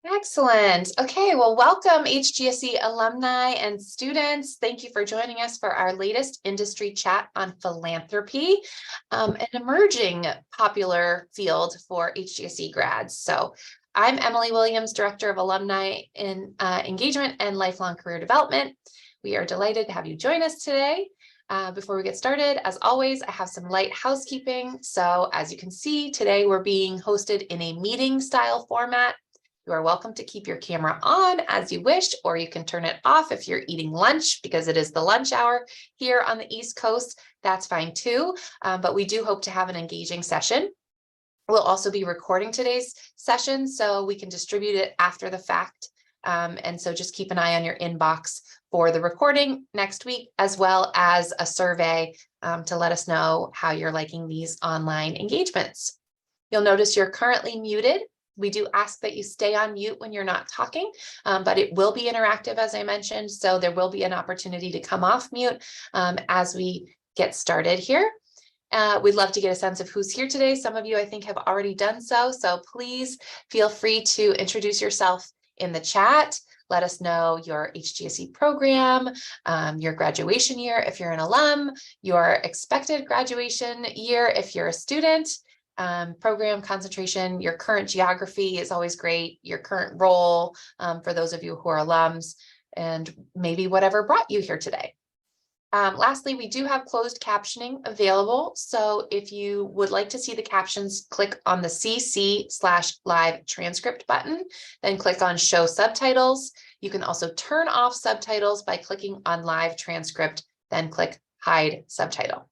Excellent. Okay, well, welcome HGSE alumni and students. Thank you for joining us for our latest industry chat on philanthropy, an emerging popular field for HGSE grads. So I'm Emily Williams, Director of Alumni in Engagement and Lifelong Career Development. We are delighted to have you join us today. Before we get started, as always, I have some light housekeeping. So as you can see, today we're being hosted in a meeting style format. You are welcome to keep your camera on as you wish, or you can turn it off if you're eating lunch because it is the lunch hour here on the East Coast. That's fine too, but we do hope to have an engaging session. We'll also be recording today's session so we can distribute it after the fact. And so just keep an eye on your inbox for the recording next week, as well as a survey to let us know how you're liking these online engagements. You'll notice you're currently muted. We do ask that you stay on mute when you're not talking, but it will be interactive, as I mentioned, so there will be an opportunity to come off mute as we get started here. We'd love to get a sense of who's here today. Some of you, I think, have already done so, so please feel free to introduce yourself in the chat. Let us know your HGSE program, your graduation year if you're an alum, your expected graduation year if you're a student, program concentration, your current geography is always great, your current role for those of you who are alums, and maybe whatever brought you here today. Lastly, we do have closed captioning available. So if you would like to see the captions, click on the CC/live transcript button, then click on show subtitles. You can also turn off subtitles by clicking on live transcript, then click hide subtitle.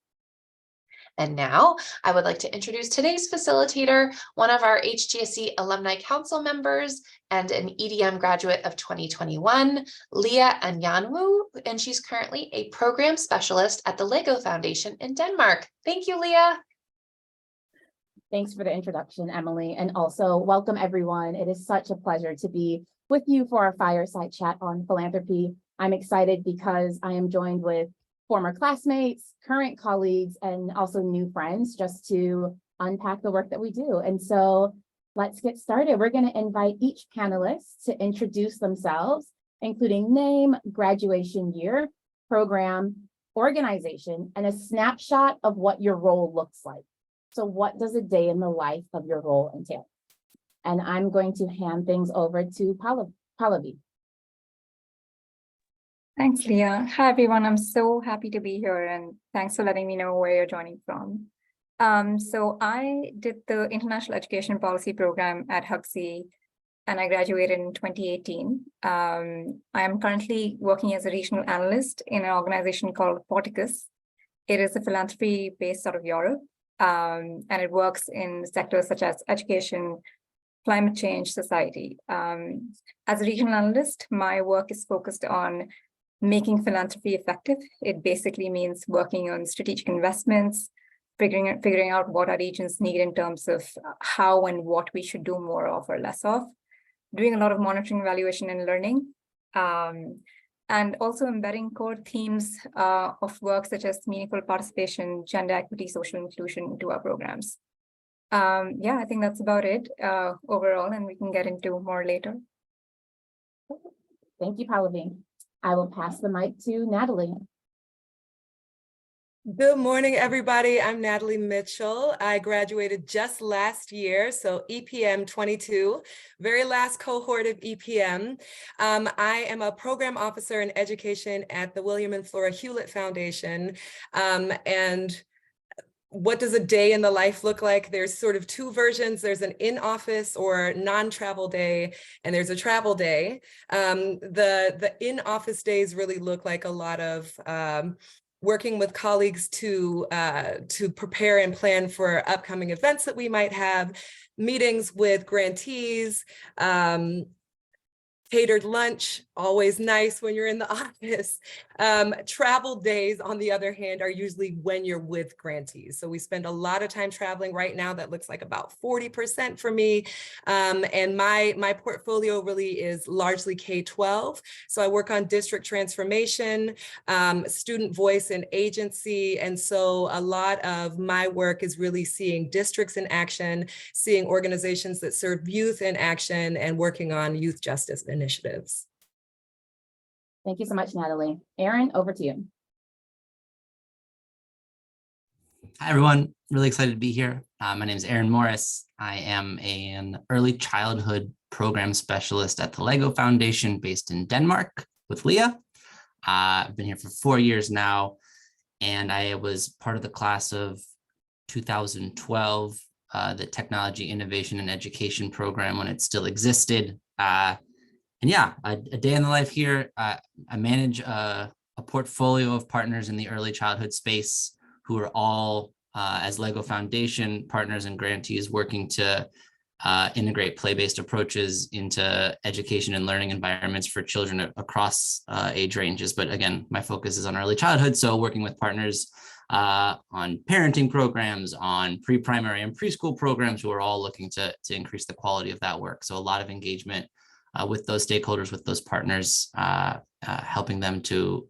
And now I would like to introduce today's facilitator, one of our HGSE Alumni Council members and an EDM graduate of 2021, Leah Anyanwu, and she's currently a program specialist at the Lego Foundation in Denmark. Thank you, Leah. Thanks for the introduction, Emily, and also welcome everyone. It is such a pleasure to be with you for our fireside chat on philanthropy. I'm excited because I am joined with former classmates, current colleagues, and also new friends just to unpack the work that we do. And so let's get started. We're going to invite each panelist to introduce themselves, including name, graduation year, program, organization, and a snapshot of what your role looks like. So what does a day in the life of your role entail? And I'm going to hand things over to Pallavi. Thanks, Leah. Hi, everyone. I'm so happy to be here, and thanks for letting me know where you're joining from. So I did the International Education Policy Program at Huxley, and I graduated in 2018. I am currently working as a regional analyst in an organization called Porticus. It is a philanthropy based out of Europe, and it works in sectors such as education, climate change, society. As a regional analyst, my work is focused on making philanthropy effective. It basically means working on strategic investments, figuring out what our regions need in terms of how and what we should do more of or less of, doing a lot of monitoring, evaluation, and learning, and also embedding core themes of work such as meaningful participation, gender equity, social inclusion into our programs. Yeah, I think that's about it overall, and we can get into more later. Thank you, Pallavi. I will pass the mic to Natalie. Good morning, everybody. I'm Natalie Mitchell. I graduated just last year, so EPM 22, very last cohort of EPM. I am a program officer in education at the William and Flora Hewlett Foundation, and what does a day in the life look like? There's sort of two versions. There's an in-office or non-travel day, and there's a travel day. The in-office days really look like a lot of working with colleagues to prepare and plan for upcoming events that we might have, meetings with grantees, Catered lunch, always nice when you're in the office. Travel days, on the other hand, are usually when you're with grantees. So we spend a lot of time traveling. Right now, that looks like about 40% for me. And my portfolio really is largely K-12. So I work on district transformation, student voice and agency. And so a lot of my work is really seeing districts in action, seeing organizations that serve youth in action, and working on youth justice initiatives. Thank you so much, Natalie. Aaron, over to you. Hi, everyone. Really excited to be here. My name is Aaron Morris. I am an early childhood program specialist at the Lego Foundation based in Denmark with Leah. I've been here for 4 years now, and I was part of the class of 2012, the Technology, Innovation, and Education program when it still existed. And yeah, a day in the life here. I manage a portfolio of partners in the early childhood space who are all, as Lego Foundation partners and grantees, working to integrate play-based approaches into education and learning environments for children across age ranges. But again, my focus is on early childhood, so working with partners on parenting programs, on pre-primary and preschool programs, who are all looking to increase the quality of that work. So a lot of engagement with those stakeholders, with those partners, helping them to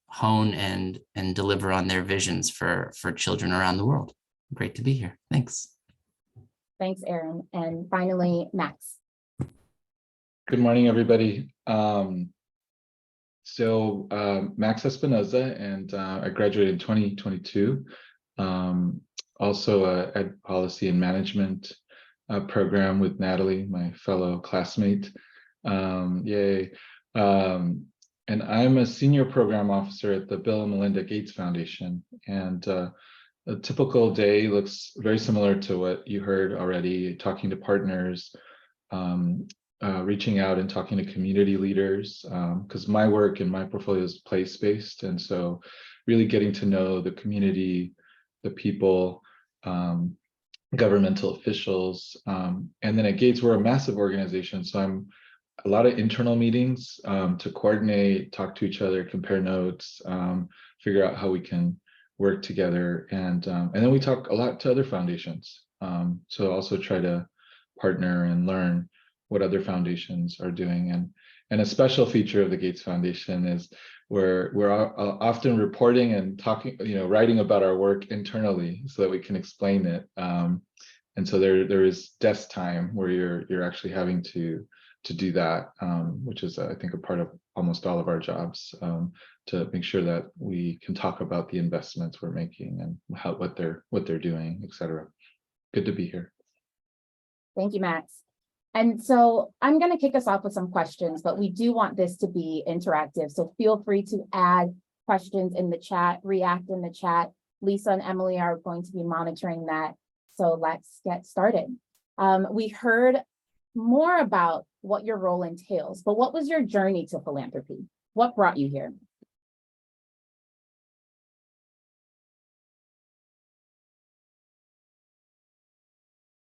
hone and deliver on their visions for children around the world. Great to be here. Thanks. Thanks, Aaron. And finally, Max. Good morning, everybody. Max Espinoza, and I graduated in 2022. Also a Ed Policy and Management program with Natalie, my fellow classmate. Yay. And I'm a senior program officer at the Bill and Melinda Gates Foundation. And a typical day looks very similar to what you heard already, talking to partners, reaching out and talking to community leaders, because my work and my portfolio is place-based. And so really getting to know the community, the people, governmental officials. And then at Gates, we're a massive organization. So I'm a lot of internal meetings to coordinate, talk to each other, compare notes, figure out how we can work together. And then we talk a lot to other foundations. So also try to partner and learn what other foundations are doing. And a special feature of the Gates Foundation is we're often reporting and talking, writing about our work internally so that we can explain it. And so there is desk time where you're actually having to do that, which is, I think, a part of almost all of our jobs, to make sure that we can talk about the investments we're making and what they're doing, et cetera. Good to be here. Thank you, Max. And so I'm going to kick us off with some questions, but we do want this to be interactive. So feel free to add questions in the chat, react in the chat. Lisa and Emily are going to be monitoring that. So let's get started. We heard more about what your role entails, but what was your journey to philanthropy? What brought you here?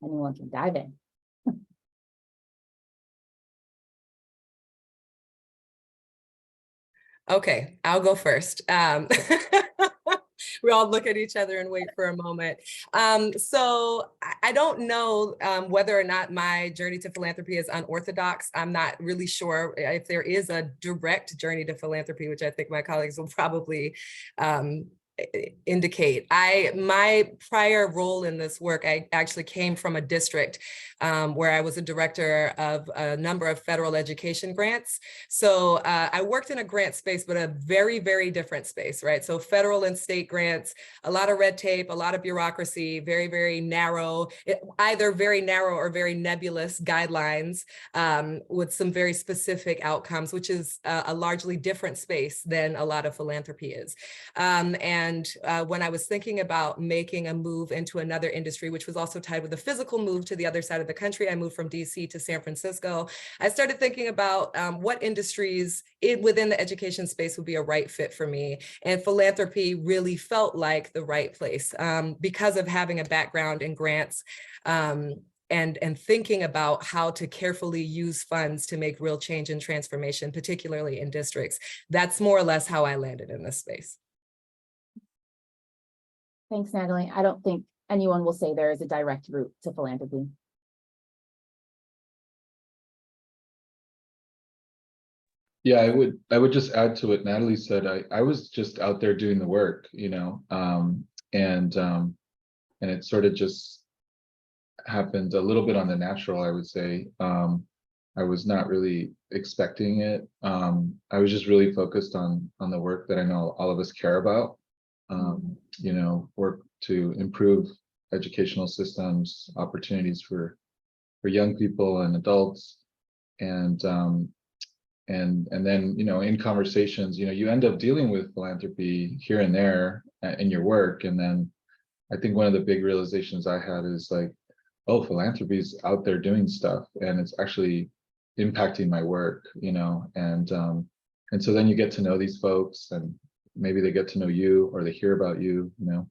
Anyone can dive in. Okay, I'll go first. We all look at each other and wait for a moment. So I don't know whether or not my journey to philanthropy is unorthodox. I'm not really sure if there is a direct journey to philanthropy, which I think my colleagues will probably indicate. My prior role in this work, I actually came from a district where I was a director of a number of federal education grants. So I worked in a grant space, but a very, very different space, right? So federal and state grants, a lot of red tape, a lot of bureaucracy, very, very narrow, either very narrow or very nebulous guidelines with some very specific outcomes, which is a largely different space than a lot of philanthropy is. And when I was thinking about making a move into another industry, which was also tied with a physical move to the other side of the country, I moved from DC to San Francisco. I started thinking about what industries within the education space would be a right fit for me. And philanthropy really felt like the right place because of having a background in grants. and thinking about how to carefully use funds to make real change and transformation, particularly in districts. That's more or less how I landed in this space. Thanks, Natalie. I don't think anyone will say there is a direct route to philanthropy. Yeah, I would just add to what Natalie said. I was just out there doing the work, you know, and it sort of just happened a little bit on the natural, I would say. I was not really expecting it. I was just really focused on the work that I know all of us care about. You know, work to improve educational systems, opportunities for young people and adults, and then, you know, in conversations, you know, you end up dealing with philanthropy here and there in your work. And then I think one of the big realizations I had is like, oh, philanthropy is out there doing stuff and it's actually impacting my work, you know, and so then you get to know these folks and maybe they get to know you or they hear about you, you know,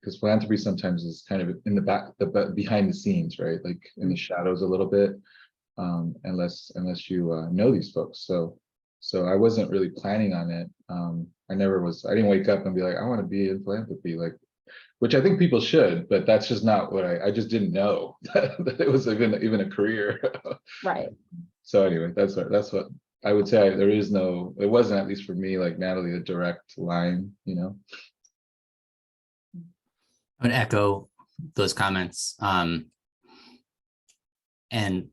because philanthropy sometimes is kind of in the back, behind the scenes, right? Like in the shadows a little bit. Unless you know these folks. So I wasn't really planning on it. I didn't wake up and be like, I want to be in philanthropy, like, which I think people should, but that's just not what I just didn't know that it was even a career. Right. So anyway, that's what I would say. It wasn't, at least for me, like Natalie, a direct line, you know. I would echo those comments. And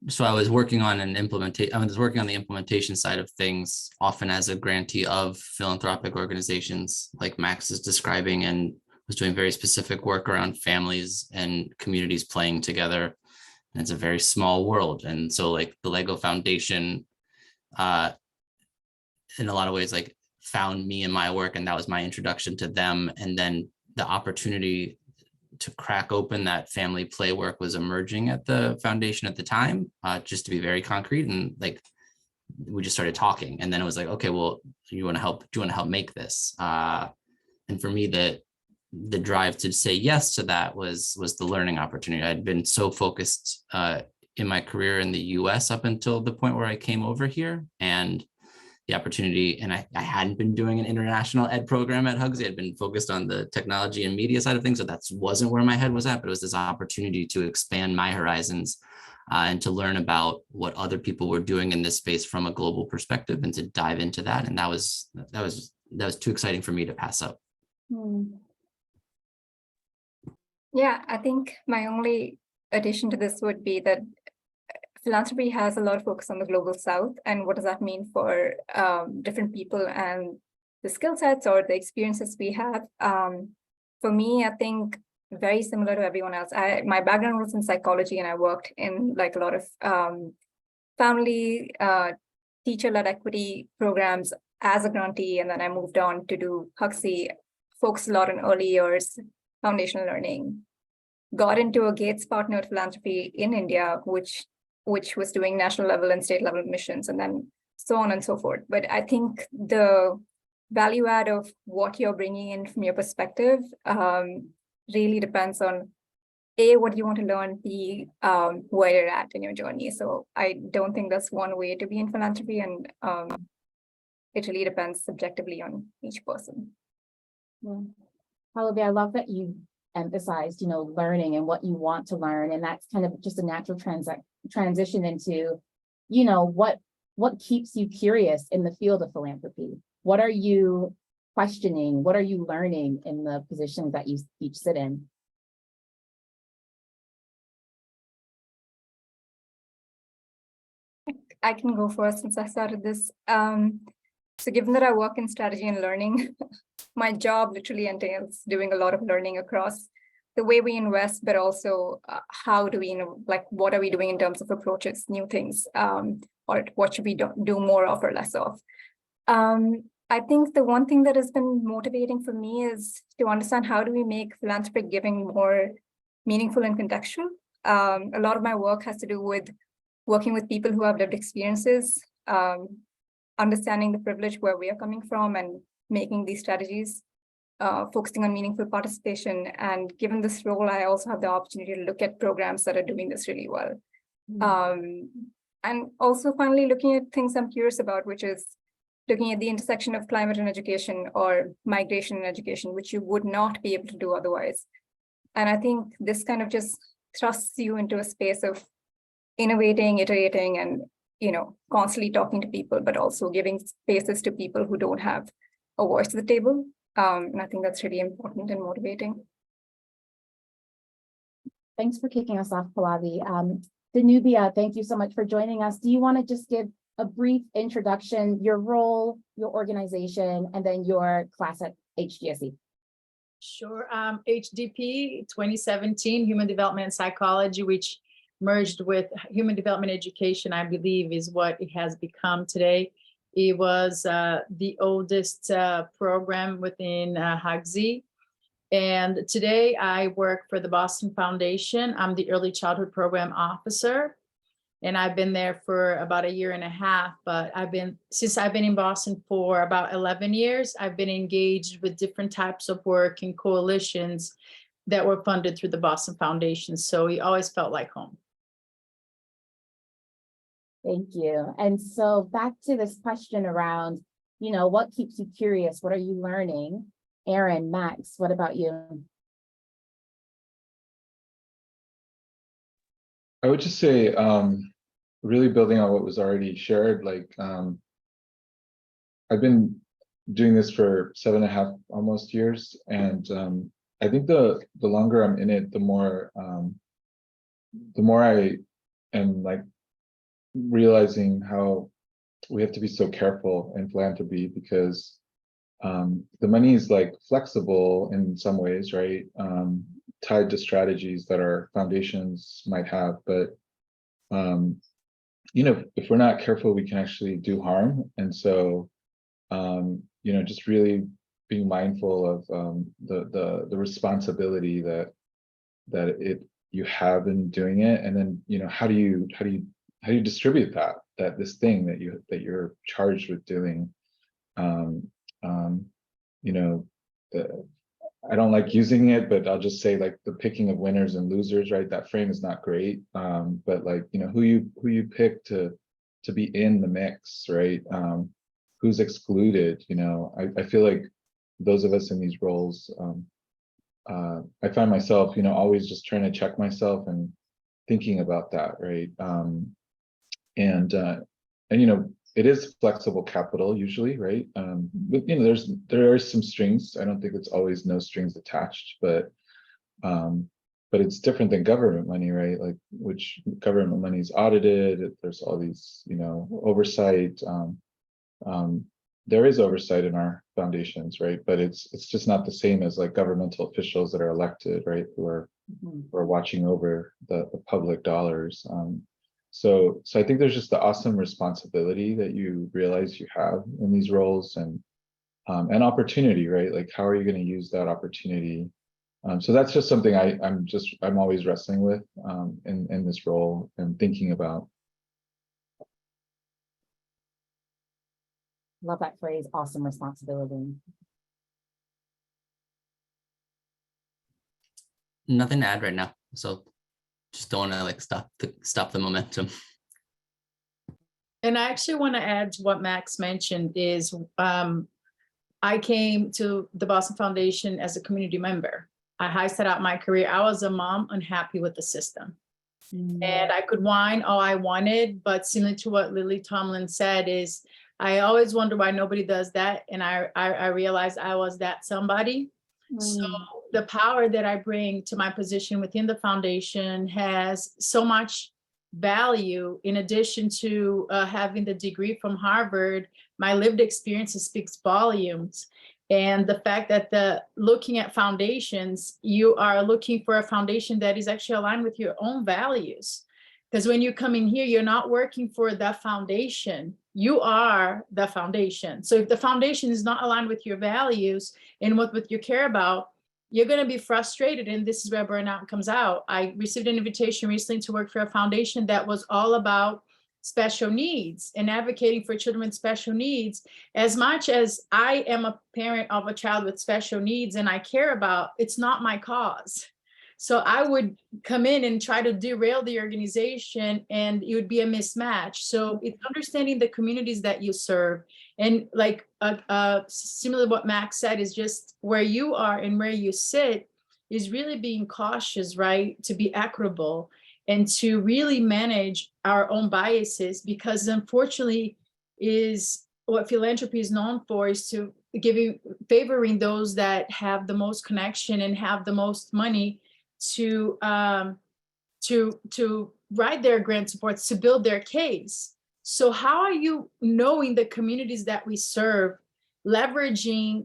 so I was working on the implementation side of things, often as a grantee of philanthropic organizations like Max is describing, and was doing very specific work around families and communities playing together. And it's a very small world. And so like the Lego Foundation, in a lot of ways, like found me in my work, and that was my introduction to them. And then the opportunity to crack open that family play work was emerging at the foundation at the time, just to be very concrete. And like, we just started talking, and then it was like, okay, well, do you want to help make this? And for me, the drive to say yes to that was the learning opportunity. I'd been so focused in my career in the US up until the point where I came over here, and the opportunity, and I hadn't been doing an international ed program at Hugsy. I'd been focused on the technology and media side of things, so that wasn't where my head was at, but it was this opportunity to expand my horizons and to learn about what other people were doing in this space from a global perspective, and to dive into that. And that was too exciting for me to pass up. Yeah, I think my only addition to this would be that philanthropy has a lot of focus on the global south, and what does that mean for different people and the skill sets or the experiences we have. For me, I think very similar to everyone else. My background was in psychology, and I worked in like a lot of family teacher-led equity programs as a grantee, and then I moved on to do Hugsy, focused a lot on early years foundational learning. Got into a Gates partnered philanthropy in India, which was doing national level and state level missions, and then so on and so forth. But I think the value add of what you're bringing in from your perspective really depends on A, what you want to learn, B, where you're at in your journey. So I don't think that's one way to be in philanthropy, and it really depends subjectively on each person. Pallavi, I love that you emphasized, you know, learning and what you want to learn, and that's kind of just a natural transition into, you know, what keeps you curious in the field of philanthropy. What are you questioning? What are you learning in the positions that you each sit in? I can go first since I started this. So given that I work in strategy and learning, my job literally entails doing a lot of learning across the way we invest, but also how do we, like, what are we doing in terms of approaches, new things, or what should we do more of or less of? I think the one thing that has been motivating for me is to understand how do we make philanthropic giving more meaningful and contextual. A lot of my work has to do with working with people who have lived experiences, understanding the privilege where we are coming from, and making these strategies focusing on meaningful participation. And given this role, I also have the opportunity to look at programs that are doing this really well. And also finally looking at things I'm curious about, which is looking at the intersection of climate and education or migration and education, which you would not be able to do otherwise. And I think this kind of just thrusts you into a space of innovating, iterating, and constantly talking to people, but also giving spaces to people who don't have a voice at the table. And I think that's really important and motivating. Thanks for kicking us off, Pallavi. Danubia, thank you so much for joining us. Do you want to just give a brief introduction, your role, your organization, and then your class at HGSE? Sure. HDP 2017, Human Development and Psychology, which merged with Human Development Education, I believe is what it has become today. It was the oldest program within HGSE. And today I work for the Boston Foundation. I'm the Early Childhood Program Officer. And I've been there for about 1.5 years, but since I've been in Boston for about 11 years, I've been engaged with different types of work and coalitions that were funded through the Boston Foundation. So we always felt like home. Thank you. And so back to this question around, what keeps you curious? What are you learning? Aaron, Max, what about you? I would just say, really building on what was already shared, like I've been doing this for 7.5 almost years. And I think the longer I'm in it, the more I am like realizing how we have to be so careful in philanthropy, because the money is like flexible in some ways, right? Tied to strategies that our foundations might have, but if we're not careful, we can actually do harm. And so just really being mindful of the responsibility that you have in doing it, and then how do you distribute that this thing that you're charged with doing. I don't like using it, but I'll just say like the picking of winners and losers, right? That frame is not great. But like, who you pick to be in the mix, right? Who's excluded, I feel like those of us in these roles, I find myself, always just trying to check myself and thinking about that, right? It is flexible capital usually, right? But there are some strings. I don't think it's always no strings attached, but it's different than government money, right? Like which government money is audited. There's all these, oversight. There is oversight in our foundations, right? But it's just not the same as like governmental officials that are elected, right? Who are watching over the public dollars. So I think there's just the awesome responsibility that you realize you have in these roles, and opportunity, right? Like how are you going to use that opportunity? So that's just something I'm always wrestling with in this role and thinking about. Love that phrase, awesome responsibility. Nothing to add right now. So just don't want to like stop the momentum. And I actually want to add to what Max mentioned is I came to the Boston Foundation as a community member. I set out my career. I was a mom unhappy with the system. And I could whine all I wanted, but similar to what Lily Tomlin said is, I always wonder why nobody does that. And I realized I was that somebody. So the power that I bring to my position within the foundation has so much value. In addition to having the degree from Harvard, my lived experience speaks volumes. And the fact that looking at foundations, you are looking for a foundation that is actually aligned with your own values. Because when you come in here, you're not working for the foundation. You are the foundation. So if the foundation is not aligned with your values and what you care about, you're going to be frustrated. And this is where burnout comes out. I received an invitation recently to work for a foundation that was all about special needs and advocating for children with special needs. As much as I am a parent of a child with special needs and I care about, it's not my cause. So I would come in and try to derail the organization, and it would be a mismatch. So it's understanding the communities that you serve. And like similar to what Max said, is just where you are and where you sit is really being cautious, right? To be equitable and to really manage our own biases, because unfortunately is what philanthropy is known for, is to favoring those that have the most connection and have the most money to write their grant supports, to build their case. So how are you knowing the communities that we serve, leveraging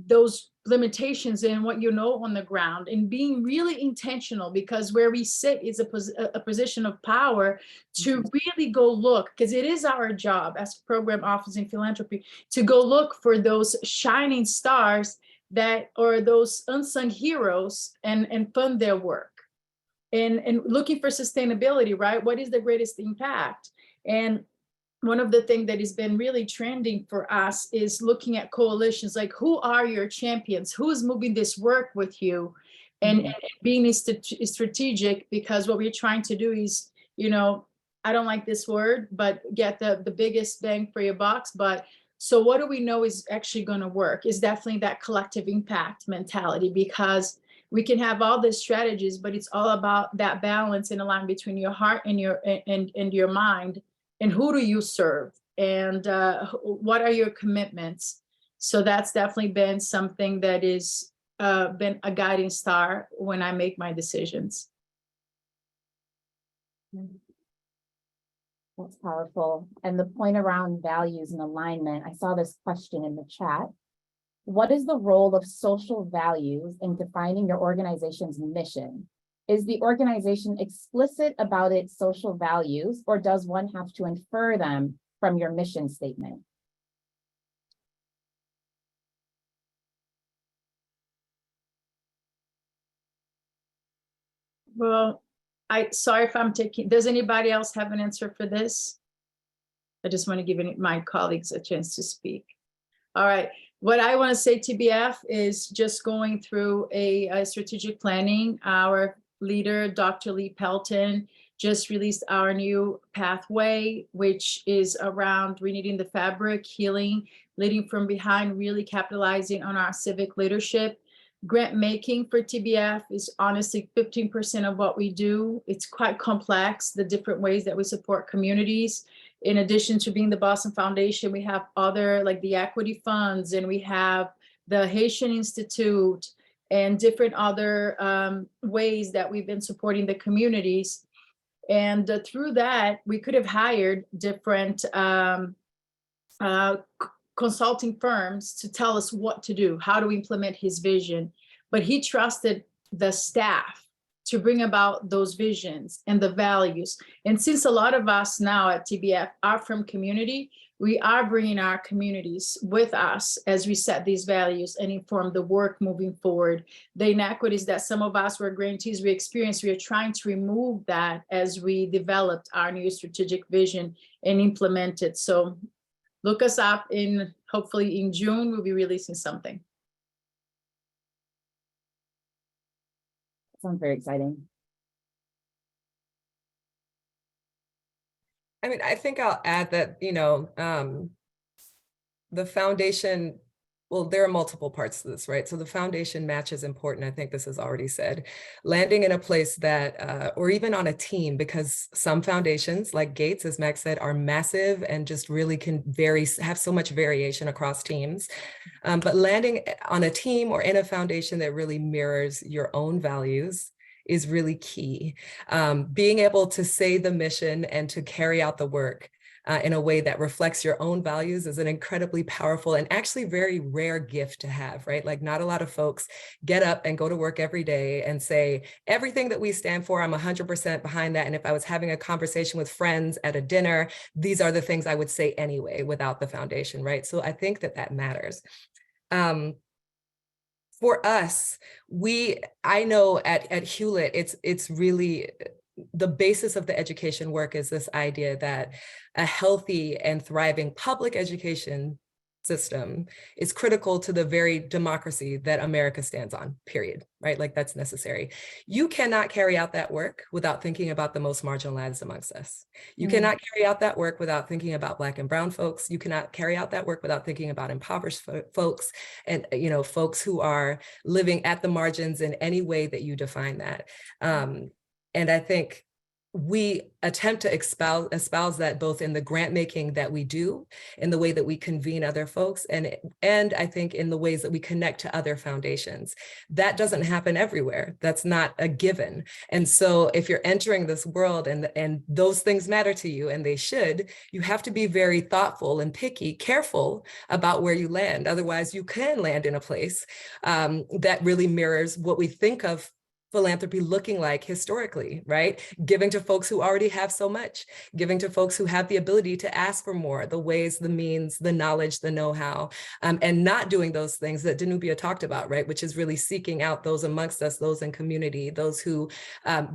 those limitations and what you know on the ground, and being really intentional, because where we sit is a position of power to really go look, because it is our job as program officers in philanthropy to go look for those shining stars that or those unsung heroes and fund their work, and looking for sustainability, right? What is the greatest impact? And one of the things that has been really trending for us is looking at coalitions, like who are your champions? Who's moving this work with you? And being strategic, because what we're trying to do is, I don't like this word, but get the biggest bang for your bucks. But so what do we know is actually going to work? Is definitely that collective impact mentality, because we can have all the strategies, but it's all about that balance and alignment between your heart and your mind. And who do you serve? And what are your commitments? So that's definitely been something that is been a guiding star when I make my decisions. That's powerful. And the point around values and alignment, I saw this question in the chat. What is the role of social values in defining your organization's mission? Is the organization explicit about its social values, or does one have to infer them from your mission statement? Well, sorry if I'm taking, does anybody else have an answer for this? I just want to give my colleagues a chance to speak. All right. What I want to say, TBF, is just going through a strategic planning. Our leader, Dr. Lee Pelton, just released our new pathway, which is around reknitting the fabric, healing, leading from behind, really capitalizing on our civic leadership. Grant making for TBF is honestly 15% of what we do. It's quite complex, the different ways that we support communities. In addition to being the Boston Foundation, we have other, like the equity funds, and we have the Haitian Institute and different other ways that we've been supporting the communities. And through that, we could have hired different consulting firms to tell us what to do, how to implement his vision. But he trusted the staff to bring about those visions and the values. And since a lot of us now at TBF are from community, we are bringing our communities with us as we set these values and inform the work moving forward. The inequities that some of us were grantees we experienced, we are trying to remove that as we developed our new strategic vision and implement it. So look us up hopefully in June, we'll be releasing something. Sounds very exciting. I mean, I think I'll add that, the foundation, well, there are multiple parts to this, right? So the foundation match is important. I think this is already said. Landing in a place that, or even on a team, because some foundations like Gates, as Max said, are massive and just really can have so much variation across teams. But landing on a team or in a foundation that really mirrors your own values is really key. Being able to say the mission and to carry out the work in a way that reflects your own values is an incredibly powerful and actually very rare gift to have, right? Like not a lot of folks get up and go to work every day and say, everything that we stand for, I'm 100% behind that. And if I was having a conversation with friends at a dinner, these are the things I would say anyway without the foundation, right? So I think that matters. For us, I know at Hewlett, it's really the basis of the education work is this idea that a healthy and thriving public education system is critical to the very democracy that America stands on, period, right? Like that's necessary. You cannot carry out that work without thinking about the most marginalized amongst us. You cannot carry out that work without thinking about Black and Brown folks. You cannot carry out that work without thinking about impoverished folks and, folks who are living at the margins in any way that you define that. And I think we attempt to espouse that both in the grant making that we do, in the way that we convene other folks, and I think in the ways that we connect to other foundations. That doesn't happen everywhere. That's not a given. And so if you're entering this world and those things matter to you, and they should, you have to be very thoughtful and picky, careful about where you land. Otherwise, you can land in a place that really mirrors what we think of philanthropy looking like historically, right? Giving to folks who already have so much, giving to folks who have the ability to ask for more, the ways, the means, the knowledge, the know-how, and not doing those things that Danubia talked about, right? Which is really seeking out those amongst us, those in community, those who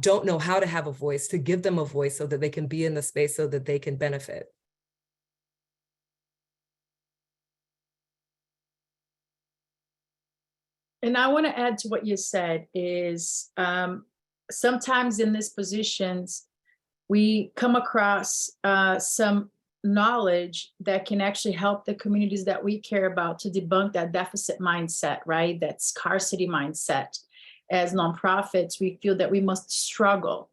don't know how to have a voice, to give them a voice so that they can be in the space so that they can benefit. And I want to add to what you said is sometimes in these positions, we come across some knowledge that can actually help the communities that we care about to debunk that deficit mindset, right? That scarcity mindset. As nonprofits, we feel that we must struggle.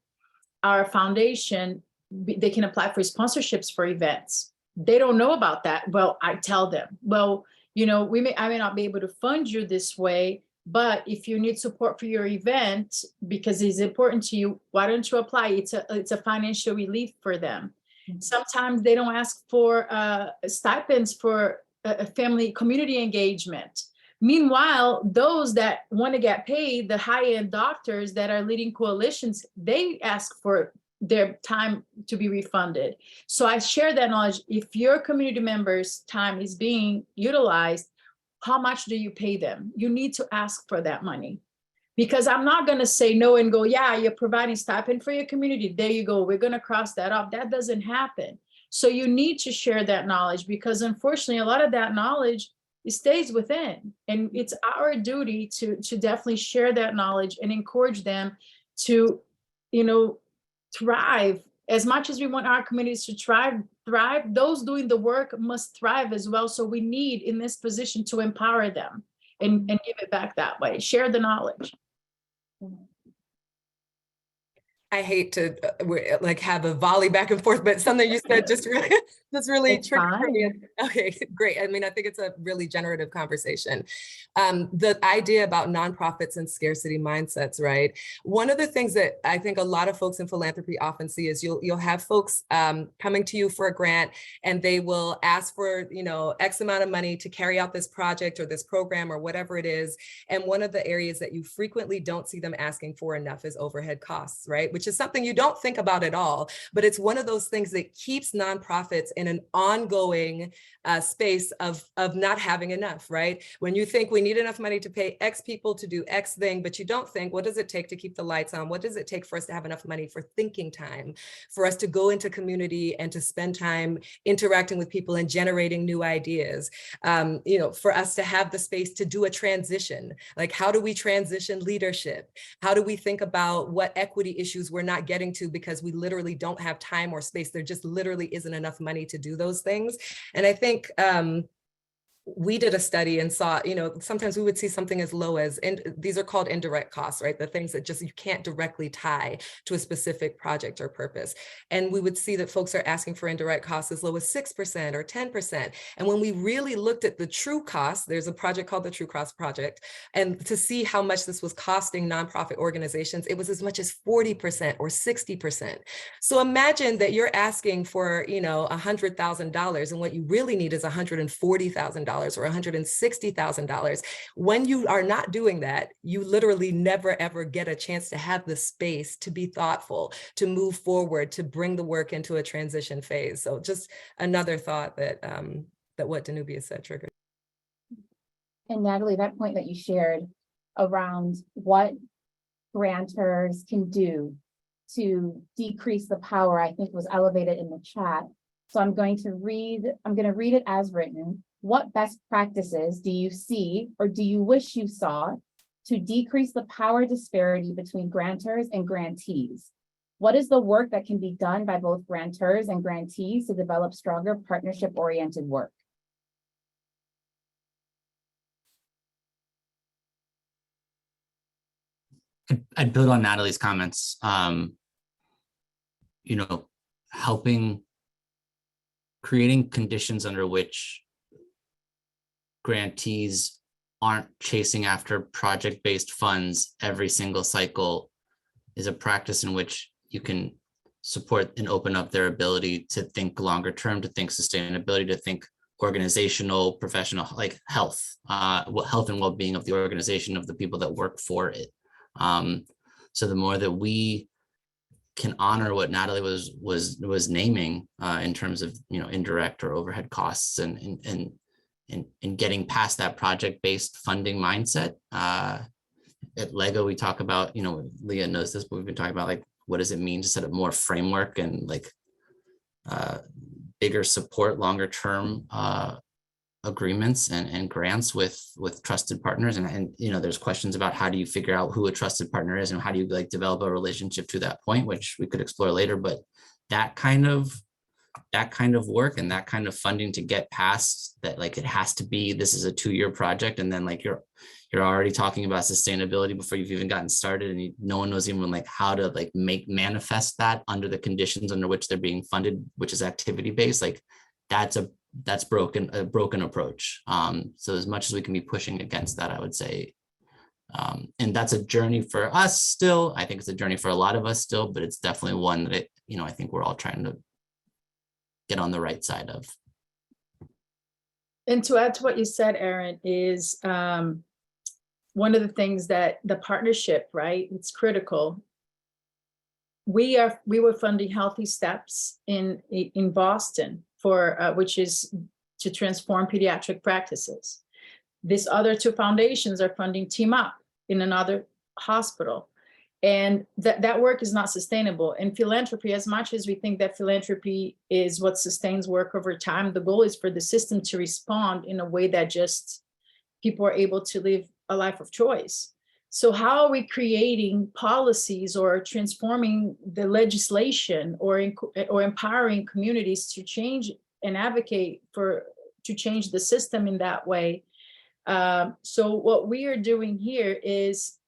Our foundation, they can apply for sponsorships for events. They don't know about that. Well, I tell them, well, I may not be able to fund you this way, but if you need support for your event because it's important to you, why don't you apply? It's a financial relief for them. Sometimes they don't ask for stipends for a family community engagement. Meanwhile, those that want to get paid, the high-end doctors that are leading coalitions, they ask for their time to be refunded. So I share that knowledge. If your community members' time is being utilized, how much do you pay them? You need to ask for that money. Because I'm not going to say no and go, yeah, you're providing stipend for your community. There you go. We're going to cross that off. That doesn't happen. So you need to share that knowledge because unfortunately, a lot of that knowledge, it stays within. And it's our duty to definitely share that knowledge and encourage them to, thrive. As much as we want our communities to thrive, those doing the work must thrive as well. So we need in this position to empower them and give it back that way. Share the knowledge. I hate to have a volley back and forth, but something you said just really triggered for me. Okay, great. I mean, I think it's a really generative conversation. The idea about nonprofits and scarcity mindsets, right? One of the things that I think a lot of folks in philanthropy often see is you'll have folks coming to you for a grant and they will ask for, X amount of money to carry out this project or this program or whatever it is. And one of the areas that you frequently don't see them asking for enough is overhead costs, right? Which is something you don't think about at all, but it's one of those things that keeps nonprofits in an ongoing space of not having enough, right? When you think we need enough money to pay X people to do X thing, but you don't think, what does it take to keep the lights on? What does it take for us to have enough money for thinking time, for us to go into community and to spend time interacting with people and generating new ideas, for us to have the space to do a transition? Like, how do we transition leadership? How do we think about what equity issues we're not getting to because we literally don't have time or space? There just literally isn't enough money to do those things. And I think we did a study and saw, sometimes we would see something as low as, and these are called indirect costs, right? The things that just you can't directly tie to a specific project or purpose. And we would see that folks are asking for indirect costs as low as 6% or 10%. And when we really looked at the true costs, there's a project called the True Cost Project, and to see how much this was costing nonprofit organizations, it was as much as 40% or 60%. So imagine that you're asking for, $100,000 and what you really need is $140,000 or $160,000. When you are not doing that, you literally never, ever get a chance to have the space to be thoughtful, to move forward, to bring the work into a transition phase. So just another thought that what Danubia said triggered. And Natalie, that point that you shared around what grantors can do to decrease the power, I think was elevated in the chat. So I'm going to read it as written. What best practices do you see or do you wish you saw to decrease the power disparity between grantors and grantees? What is the work that can be done by both grantors and grantees to develop stronger partnership-oriented work? I'd build on Natalie's comments. Creating conditions under which grantees aren't chasing after project-based funds every single cycle is a practice in which you can support and open up their ability to think longer term, to think sustainability, to think organizational, professional, like health and well-being of the organization, of the people that work for it. So the more that we can honor what Natalie was naming in terms of indirect or overhead costs and getting past that project-based funding mindset. At LEGO, we talk about, Leah knows this, but we've been talking about like, what does it mean to set up more framework and like bigger support, longer term agreements and grants with trusted partners. And there's questions about how do you figure out who a trusted partner is and how do you like develop a relationship to that point, which we could explore later. But that kind of work and that kind of funding to get past that, like it has to be, this is a 2-year project, and then like you're already talking about sustainability before you've even gotten started, and no one knows even like how to like manifest that under the conditions under which they're being funded, which is activity based. Like that's a broken approach. So as much as we can be pushing against that, I would say, and that's a journey for us still. I think it's a journey for a lot of us still, but it's definitely one that I think we're all trying to get on the right side of. And to add to what you said, Erin, is one of the things that the partnership, right? It's critical. We were funding Healthy Steps in Boston for which is to transform pediatric practices. These other 2 foundations are funding Team Up in another hospital. And that work is not sustainable. And philanthropy, as much as we think that philanthropy is what sustains work over time, the goal is for the system to respond in a way that just people are able to live a life of choice. So how are we creating policies or transforming the legislation or empowering communities to change and advocate to change the system in that way? So what we are doing here is,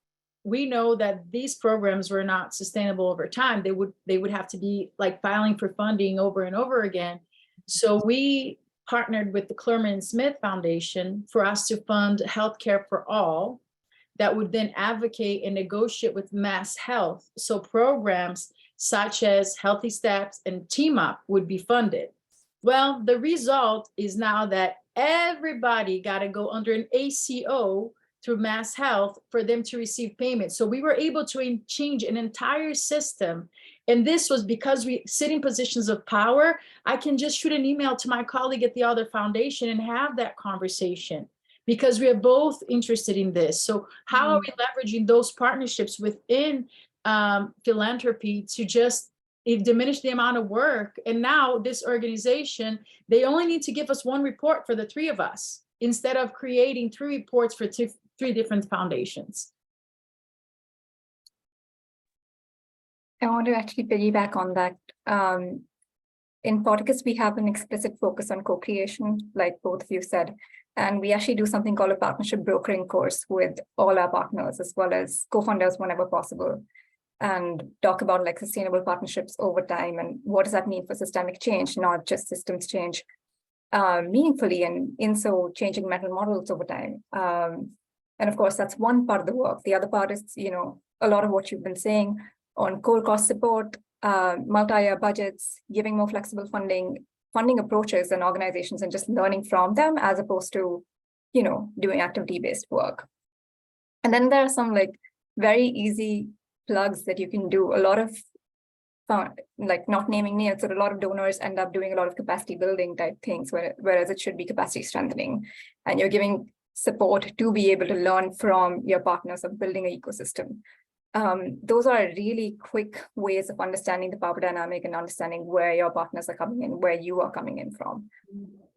we know that these programs were not sustainable over time. They would have to be like filing for funding over and over again. So we partnered with the Clerman Smith Foundation for us to fund healthcare for all that would then advocate and negotiate with Mass Health. So programs such as Healthy Steps and Team Up would be funded. Well, the result is now that everybody got to go under an ACO through Mass Health for them to receive payment. So we were able to change an entire system. And this was because we sit in positions of power. I can just shoot an email to my colleague at the other foundation and have that conversation because we are both interested in this. So how are we leveraging those partnerships within philanthropy to just diminish the amount of work? And now this organization, they only need to give us 1 report for the 3 of us instead of creating 3 reports for 3 different foundations. I want to actually piggyback on that. In Porticus, we have an explicit focus on co-creation, like both of you said, and we actually do something called a partnership brokering course with all our partners as well as co-funders whenever possible, and talk about like sustainable partnerships over time and what does that mean for systemic change, not just systems change meaningfully, and in so changing mental models over time. And of course, that's one part of the work. The other part is, a lot of what you've been saying on core cost support, multi-year budgets, giving more flexible funding approaches and organizations and just learning from them as opposed to, doing activity-based work. And then there are some like very easy plugs that you can do. A lot of like not naming names, but a lot of donors end up doing a lot of capacity building type things, whereas it should be capacity strengthening. And you're giving support to be able to learn from your partners of building an ecosystem. Those are really quick ways of understanding the power dynamic and understanding where your partners are coming in, where you are coming in from.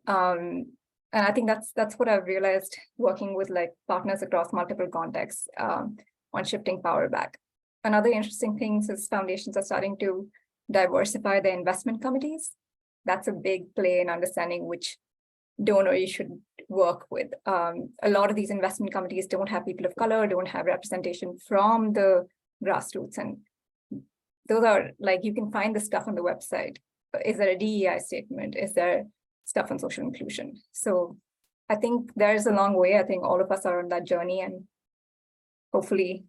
And I think that's what I've realized working with like partners across multiple contexts on shifting power back. Another interesting thing is foundations are starting to diversify their investment committees. That's a big play in understanding which donor you should work with. A lot of these investment committees don't have people of color, don't have representation from the grassroots. And those are like, you can find the stuff on the website. Is there a DEI statement? Is there stuff on social inclusion? So I think there's a long way. I think all of us are on that journey, and hopefully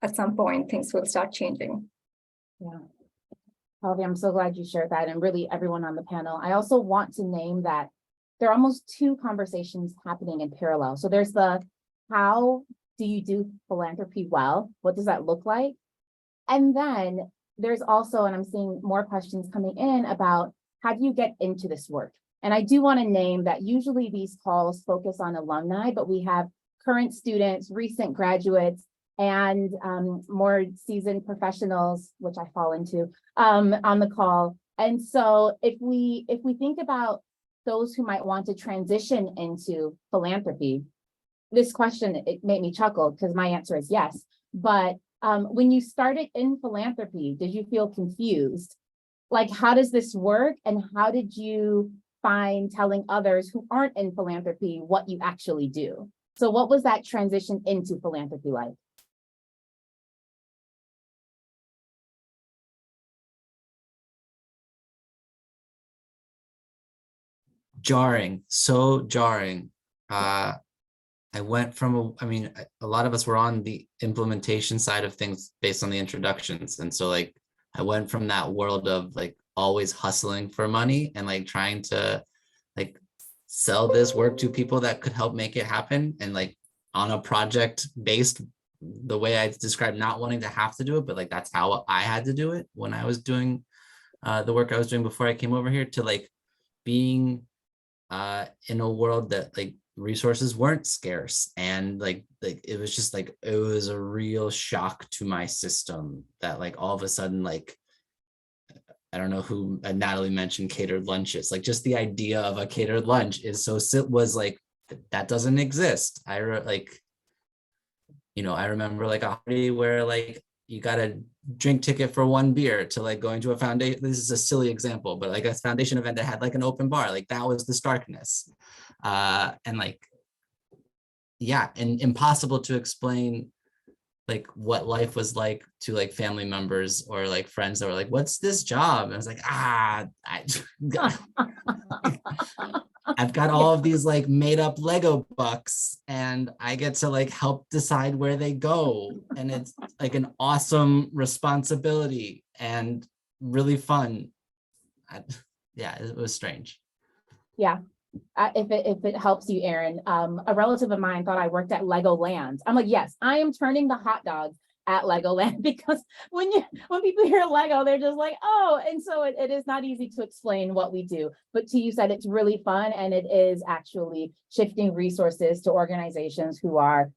at some point things will start changing. Yeah. Pallavi, I'm so glad you shared that, and really everyone on the panel. I also want to name that there are almost two conversations happening in parallel. So there's the, how do you do philanthropy well? What does that look like? And then there's also, and I'm seeing more questions coming in about, how do you get into this work? And I do want to name that usually these calls focus on alumni, but we have current students, recent graduates, and more seasoned professionals, which I fall into, on the call. And so if we think about those who might want to transition into philanthropy, this question, it made me chuckle because my answer is yes. But when you started in philanthropy, did you feel confused? Like, how does this work? And how did you find telling others who aren't in philanthropy what you actually do? So what was that transition into philanthropy like? Jarring, so jarring. I went from, a lot of us were on the implementation side of things based on the introductions. And so like, I went from that world of like always hustling for money and like trying to like sell this work to people that could help make it happen. And like on a project based, the way I described not wanting to have to do it, but like, that's how I had to do it when I was doing the work I was doing before I came over here, to like being in a world that like resources weren't scarce, and like it was just like, it was a real shock to my system that like all of a sudden, like I don't know who Natalie mentioned catered lunches, like just the idea of a catered lunch is so was like, that doesn't exist. I remember like a party where like you got a drink ticket for one beer to like going to a foundation. This is a silly example, but like a foundation event that had like an open bar, like that was the starkness. And like, yeah, and impossible to explain like what life was like to like family members or like friends that were like, what's this job? And I was like, I've got all of these like made up Lego bucks, and I get to like help decide where they go. And it's like an awesome responsibility and really fun. Yeah, it was strange. Yeah. If it helps you, Aaron, a relative of mine thought I worked at Legoland. I'm like, yes, I am turning the hot dogs at Legoland, because when people hear Lego, they're just like, oh, and so it is not easy to explain what we do. But to you said it's really fun, and it is actually shifting resources to organizations who are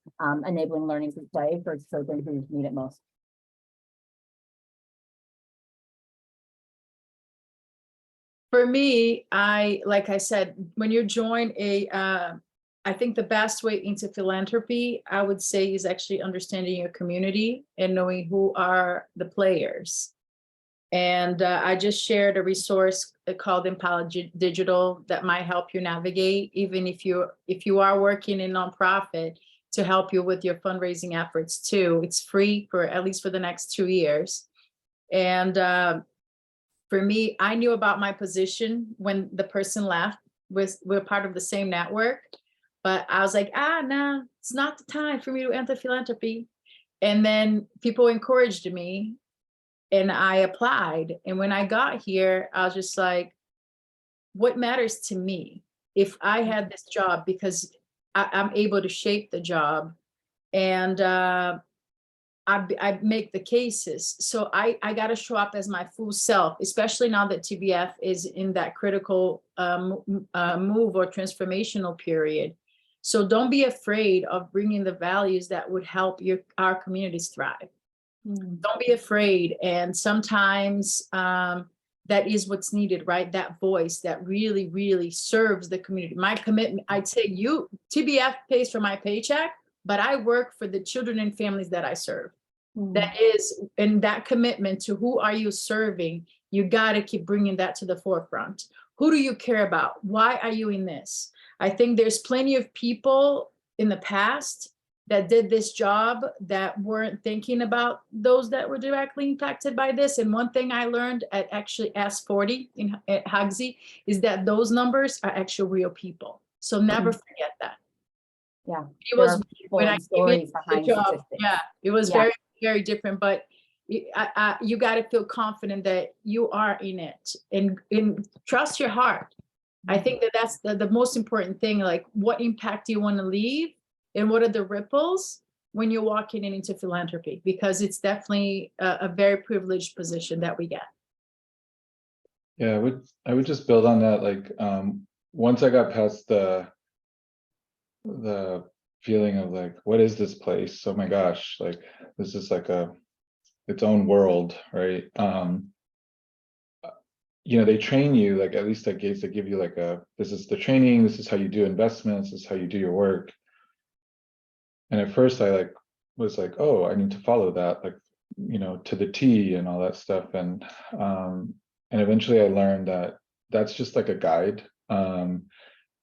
enabling learning through play for children who need it most. For me, like I said, when you join I think the best way into philanthropy, I would say, is actually understanding your community and knowing who are the players. And I just shared a resource called Empower Digital that might help you navigate, even if you are working in nonprofit, to help you with your fundraising efforts too. It's free for at least for the next 2 years. And for me, I knew about my position when the person left. We're part of the same network, but I was like, nah, it's not the time for me to enter philanthropy. And then people encouraged me, and I applied. And when I got here, I was just like, what matters to me if I had this job? Because I'm able to shape the job, and I make the cases. So I got to show up as my full self, especially now that TBF is in that critical move or transformational period. So don't be afraid of bringing the values that would help our communities thrive. Don't be afraid. And sometimes that is what's needed, right? That voice that really, really serves the community. My commitment, I'd say TBF pays for my paycheck, but I work for the children and families that I serve. That is, and that commitment to who are you serving, you got to keep bringing that to the forefront. Who do you care about? Why are you in this? I think there's plenty of people in the past that did this job that weren't thinking about those that were directly impacted by this. And one thing I learned at actually S40 at Hugsy is that those numbers are actual real people. So never forget that. Yeah. It was when I and came in stories the behind job, statistics. yeah, it was Yeah. very, very different, but you got to feel confident that you are in it and trust your heart. I think that that's the most important thing. Like, what impact do you want to leave, and what are the ripples when you're walking into philanthropy? Because it's definitely a very privileged position that we get. Yeah, I would just build on that. Like, once I got past the feeling of like, what is this place? Oh my gosh, like this is like its own world, right? You know, they train you, like at least at Gates, they give you like this is the training, this is how you do investments, this is how you do your work. And at first I was like, oh, I need to follow that, like, you know, to the T and all that stuff. And eventually I learned that that's just like a guide. And,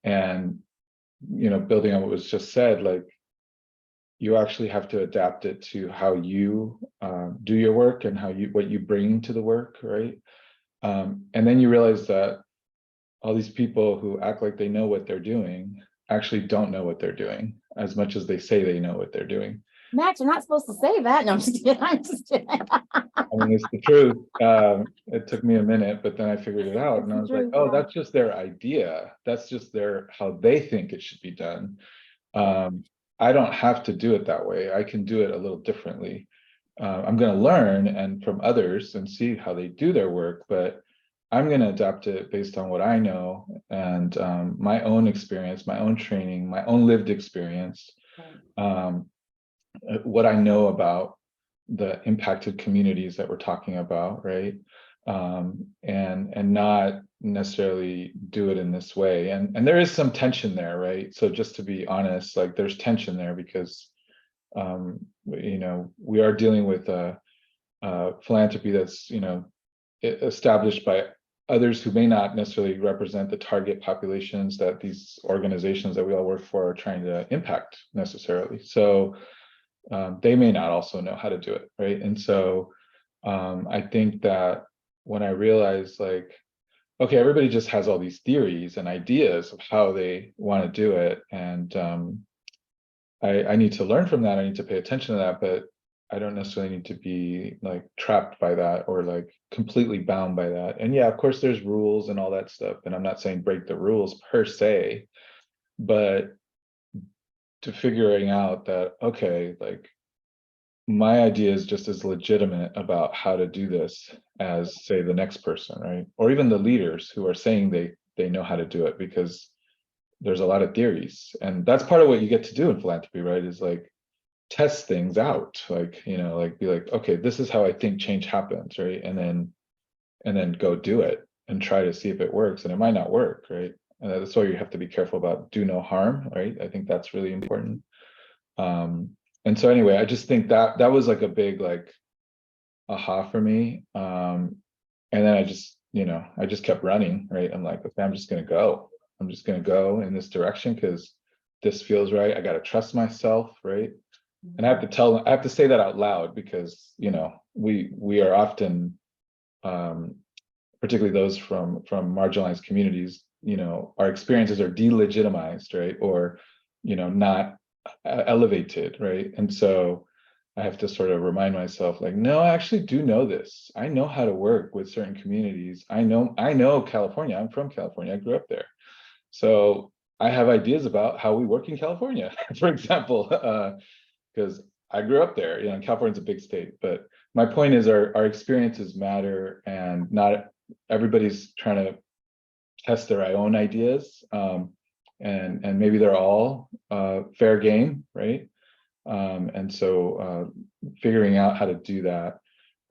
you know, building on what was just said, like, you actually have to adapt it to how you do your work and what you bring to the work, right? And then you realize that all these people who act like they know what they're doing actually don't know what they're doing as much as they say they know what they're doing. Max, you're not supposed to say that. No, I'm just kidding. I'm just kidding. I mean, it's the truth. It took me a minute, but then I figured it out, and I was like, oh, that's just their idea. That's just how they think it should be done. I don't have to do it that way. I can do it a little differently. I'm going to learn and from others and see how they do their work, but I'm going to adapt it based on what I know and my own experience, my own training, my own lived experience, what I know about the impacted communities that we're talking about, right? And not necessarily do it in this way. And there is some tension there, right? So just to be honest, like there's tension there because you know, we are dealing with a philanthropy that's, you know, established by others who may not necessarily represent the target populations that these organizations that we all work for are trying to impact necessarily. So they may not also know how to do it, right? And so I think that when I realized like, okay, everybody just has all these theories and ideas of how they want to do it, and I need to learn from that. I need to pay attention to that, but I don't necessarily need to be like trapped by that or like completely bound by that. And yeah, of course, there's rules and all that stuff, and I'm not saying break the rules per se, but to figuring out that, okay, like my idea is just as legitimate about how to do this as say the next person, right? Or even the leaders who are saying they know how to do it, because there's a lot of theories, and that's part of what you get to do in philanthropy, right? Is like test things out, like, you know, like be like, okay, this is how I think change happens, right? And then go do it and try to see if it works, and it might not work, right? And that's why you have to be careful about do no harm, right? I think that's really important. And so anyway, I just think that was like a big like aha for me. And then I just, you know, I just kept running, right? I'm like, okay, I'm just gonna go in this direction because this feels right. I gotta trust myself, right? And I have to say that out loud because, you know, we are often, particularly those from marginalized communities, you know, our experiences are delegitimized, right? Or, you know, not elevated, right? And so I have to sort of remind myself, like, no, I actually do know this. I know how to work with certain communities. I know California. I'm from California. I grew up there. So I have ideas about how we work in California, for example, because I grew up there. You know, California's a big state. But my point is our experiences matter, and not everybody's trying to test their own ideas. And maybe they're all fair game, right? And so figuring out how to do that,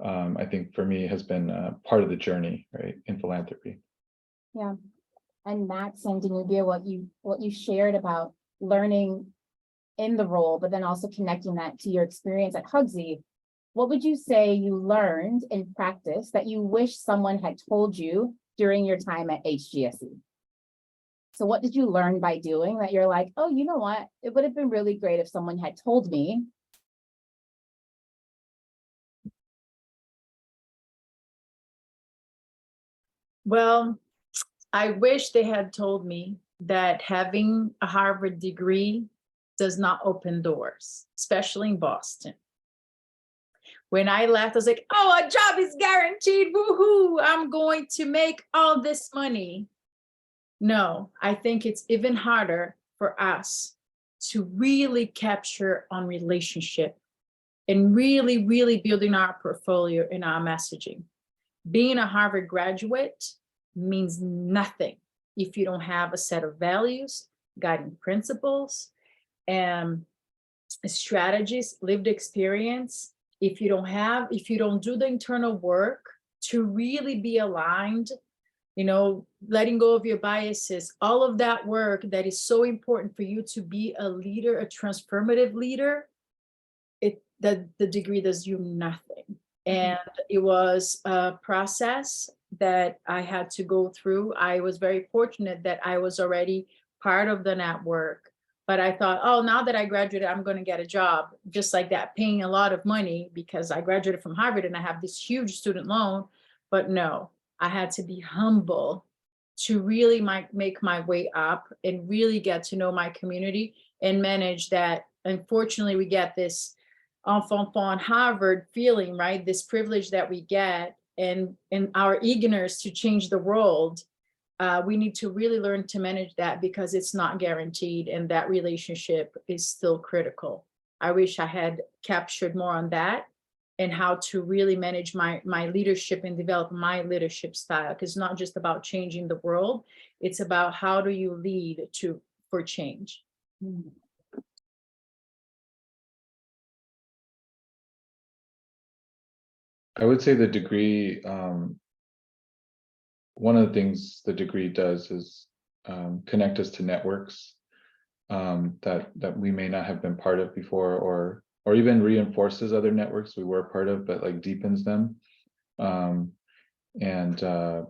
I think for me has been part of the journey, right, in philanthropy. Yeah. And Max and Danubia, what you shared about learning in the role, but then also connecting that to your experience at Hugsy, what would you say you learned in practice that you wish someone had told you during your time at HGSE? So what did you learn by doing that you're like, oh, you know what? It would have been really great if someone had told me. Well, I wish they had told me that having a Harvard degree does not open doors, especially in Boston. When I left, I was like, oh, a job is guaranteed. Woohoo, I'm going to make all this money. No, I think it's even harder for us to really capture on relationship and really, really building our portfolio and our messaging. Being a Harvard graduate means nothing if you don't have a set of values, guiding principles, and strategies, lived experience. If you don't do the internal work to really be aligned, letting go of your biases, all of that work that is so important for you to be a leader, a transformative leader, the degree does you nothing. And it was a process that I had to go through. I was very fortunate that I was already part of the network, but I thought, oh, now that I graduated, I'm going to get a job just like that, paying a lot of money because I graduated from Harvard and I have this huge student loan. But no, I had to be humble to really make my way up and really get to know my community and manage that. Unfortunately, we get this enfant Harvard feeling, right? This privilege that we get and our eagerness to change the world. We need to really learn to manage that because it's not guaranteed and that relationship is still critical. I wish I had captured more on that and how to really manage my leadership and develop my leadership style. Because it's not just about changing the world, it's about how do you lead for change. I would say the degree, one of the things the degree does is connect us to networks that we may not have been part of before, or even reinforces other networks we were part of, but like deepens them. And I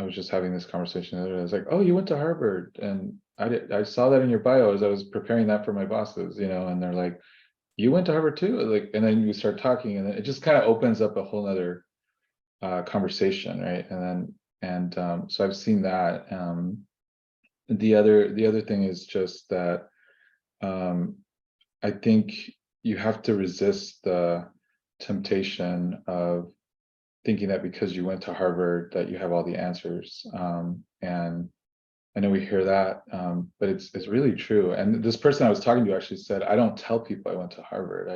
was just having this conversation the other day. I was like, oh, you went to Harvard, and I saw that in your bio as I was preparing that for my bosses, and they're like, you went to Harvard too? Like, and then you start talking, and then it just kind of opens up a whole nother conversation, right? And so I've seen that. The other thing is just that I think you have to resist the temptation of thinking that because you went to Harvard that you have all the answers. And I know we hear that, but it's really true. And this person I was talking to actually said, I don't tell people I went to Harvard.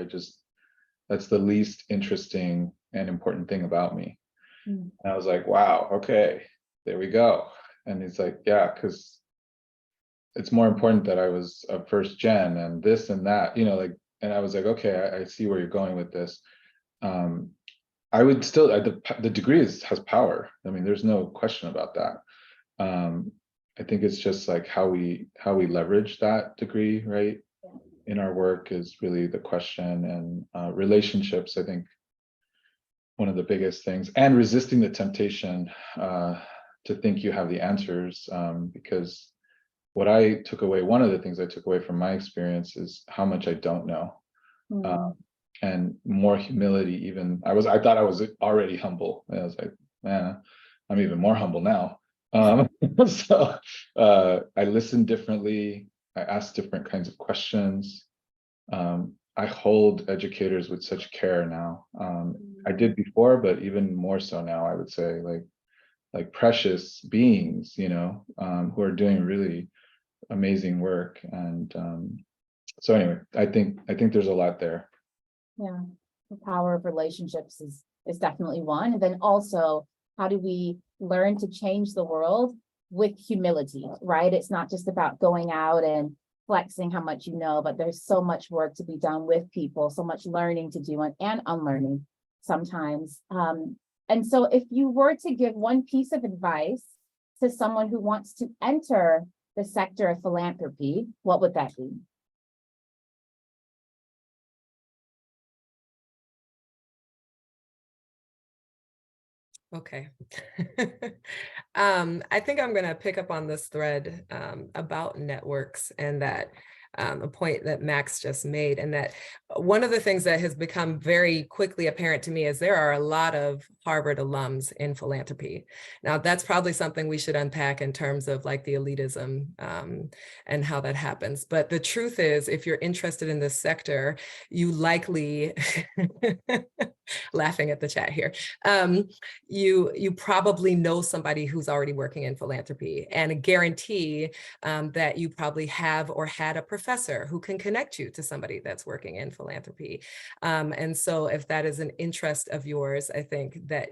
That's the least interesting and important thing about me. And I was like, wow, okay, there we go. And he's like, yeah, because it's more important that I was a first gen and this and that, and I was like, okay, I see where you're going with this. I would still, the degree has power. I mean, there's no question about that. I think it's just like how we leverage that degree, right? In our work is really the question, and relationships, I think, one of the biggest things, and resisting the temptation to think you have the answers, because one of the things I took away from my experience is how much I don't know. And more humility. Even I thought I was already humble. And I was like, man, I'm even more humble now. So I listen differently. I ask different kinds of questions. I hold educators with such care now. I did before, but even more so now, I would say, like precious beings, who are doing really amazing work. And so anyway, I think there's a lot there. Yeah, the power of relationships is definitely one. And then also, how do we learn to change the world with humility, right? It's not just about going out and flexing how much you know, but there's so much work to be done with people, so much learning to do and unlearning sometimes. And so if you were to give one piece of advice to someone who wants to enter the sector of philanthropy, what would that be? Okay. I think I'm going to pick up on this thread about networks and that a point that Max just made, and that one of the things that has become very quickly apparent to me is there are a lot of Harvard alums in philanthropy. Now, that's probably something we should unpack in terms of like the elitism and how that happens. But the truth is, if you're interested in this sector, you likely, laughing at the chat here, you probably know somebody who's already working in philanthropy, and a guarantee that you probably have or had a professor who can connect you to somebody that's working in philanthropy. And so if that is an interest of yours, I think that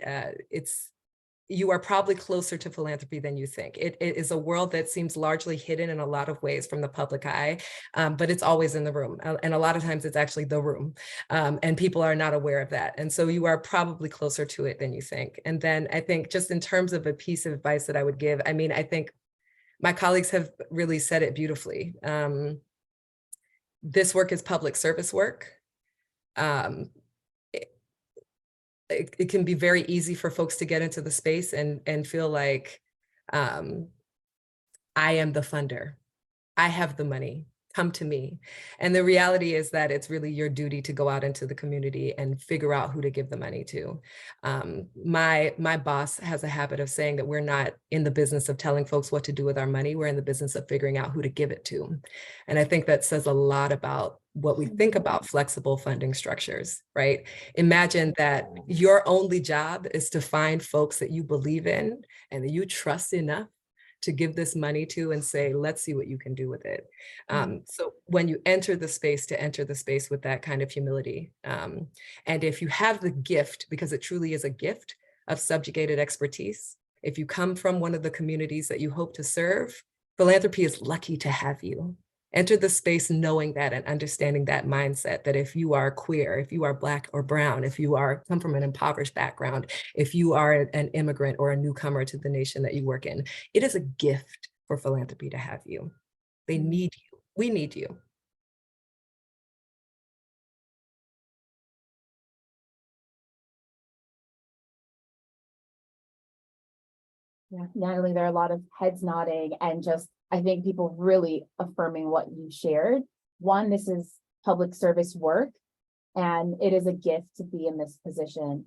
you are probably closer to philanthropy than you think. It is a world that seems largely hidden in a lot of ways from the public eye, but it's always in the room. And a lot of times it's actually the room, and people are not aware of that. And so you are probably closer to it than you think. And then I think just in terms of a piece of advice that I would give, I mean, I think my colleagues have really said it beautifully. This work is public service work. It can be very easy for folks to get into the space and feel like I am the funder. I have the money. Come to me. And the reality is that it's really your duty to go out into the community and figure out who to give the money to. My boss has a habit of saying that we're not in the business of telling folks what to do with our money. We're in the business of figuring out who to give it to. And I think that says a lot about what we think about flexible funding structures, right? Imagine that your only job is to find folks that you believe in and that you trust enough to give this money to and say, let's see what you can do with it. So when you enter the space, to enter the space with that kind of humility. And if you have the gift, because it truly is a gift of subjugated expertise, if you come from one of the communities that you hope to serve, philanthropy is lucky to have you. Enter the space knowing that and understanding that mindset, that if you are queer, if you are Black or brown, if you come from an impoverished background, if you are an immigrant or a newcomer to the nation that you work in, it is a gift for philanthropy to have you. They need you. We need you. Yeah, Natalie, there are a lot of heads nodding and just, I think people really affirming what you shared. One, this is public service work, and it is a gift to be in this position.